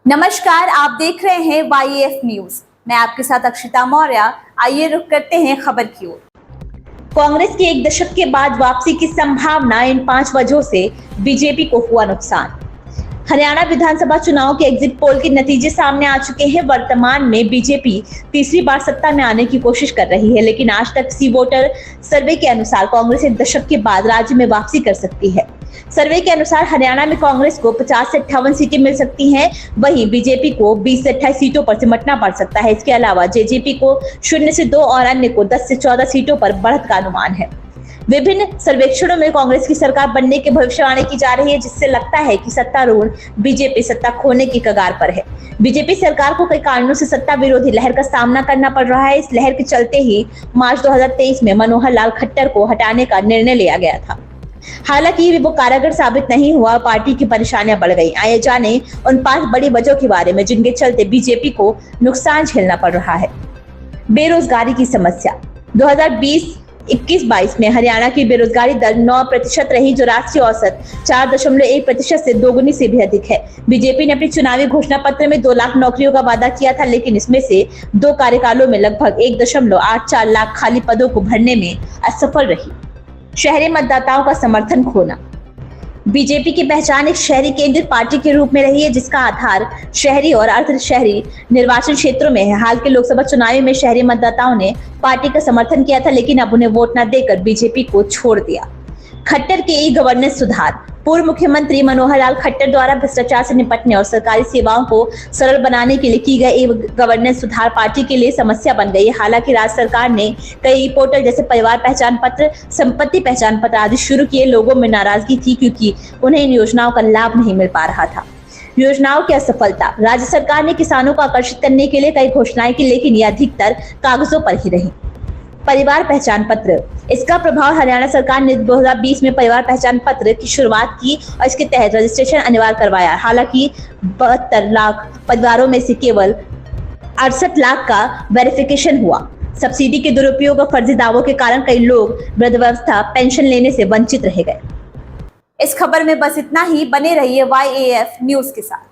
नमस्कार, आप देख रहे हैं YAF न्यूज। मैं आपके साथ अक्षिता मौर्य। आइए रुक करते हैं खबर की ओर। कांग्रेस की एक दशक के बाद वापसी की संभावना, इन 5 वजहों से बीजेपी को हुआ नुकसान। हरियाणा विधानसभा चुनाव के एग्जिट पोल के नतीजे सामने आ चुके हैं। वर्तमान में बीजेपी तीसरी बार सत्ता में आने की कोशिश कर रही है, लेकिन आज तक किसी वोटर सर्वे के अनुसार कांग्रेस एक दशक के बाद राज्य में वापसी कर सकती है। सर्वे के अनुसार हरियाणा में कांग्रेस को 50 से 58 सीटें मिल सकती हैं, वहीं बीजेपी को 20 से 28 सीटों पर सिमटना पड़ सकता है। इसके अलावा जेजेपी को 0 से 2 और अन्य को 10 से 14 सीटों पर बढ़त का अनुमान है। विभिन्न सर्वेक्षणों में कांग्रेस की सरकार बनने की भविष्यवाणी की जा रही है, जिससे लगता है कि सत्तारूढ़ बीजेपी सत्ता खोने की कगार पर है। बीजेपी सरकार को कई कारणों से सत्ता विरोधी लहर का सामना करना पड़ रहा है। इस लहर के चलते ही मार्च 2023 में मनोहर लाल खट्टर को हटाने का निर्णय लिया गया था। हालांकि वो कारगर साबित नहीं हुआ, पार्टी की परेशानियां बढ़ गई। आइए जाने उन 5 बड़ी वजहों के बारे में जिनके चलते बीजेपी को नुकसान झेलना पड़ रहा है। बेरोजगारी की समस्या। 2021-22 में हरियाणा की बेरोजगारी दर 9% रही, जो राष्ट्रीय औसत 4.1% से दोगुनी से भी अधिक है। बीजेपी ने अपनी चुनावी घोषणा पत्र में 2 लाख नौकरियों का वादा किया था, लेकिन इसमें से 2 कार्यकालों में लगभग 1.84 लाख खाली पदों को भरने में असफल रही। शहरी मतदाताओं का समर्थन खोना। बीजेपी की पहचान एक शहरी केंद्रित पार्टी के रूप में रही है, जिसका आधार शहरी और अर्ध शहरी निर्वाचन क्षेत्रों में है। हाल के लोकसभा चुनाव में शहरी मतदाताओं ने पार्टी का समर्थन किया था, लेकिन अब उन्हें वोट न देकर बीजेपी को छोड़ दिया। खट्टर के ई गवर्नेंस सुधार। पूर्व मुख्यमंत्री मनोहर लाल खट्टर द्वारा भ्रष्टाचार से निपटने और सरकारी सेवाओं को सरल बनाने के लिए की गए ई गवर्नेंस सुधार पार्टी के लिए समस्या बन गई है। हालांकि राज्य सरकार ने कई पोर्टल जैसे परिवार पहचान पत्र, संपत्ति पहचान पत्र आदि शुरू किए। लोगों में नाराजगी थी क्योंकि उन्हें इन योजनाओं का लाभ नहीं मिल पा रहा था। योजनाओं की असफलता। राज्य सरकार ने किसानों को आकर्षित करने के लिए कई घोषणाएं की, लेकिन ये अधिकतर कागजों पर ही रही। परिवार पहचान पत्र। इसका प्रभाव हरियाणा सरकार ने 2020 में परिवार पहचान पत्र की शुरुआत की और इसके तहत रजिस्ट्रेशन अनिवार्य करवाया। हालांकि 72 लाख परिवारों में से केवल 68 लाख का वेरिफिकेशन हुआ। सब्सिडी के दुरुपयोग और फर्जी दावों के कारण कई लोग वृद्धावस्था पेंशन लेने से वंचित रह गए। इस खबर में बस इतना ही। बने रहिए YAF न्यूज के साथ।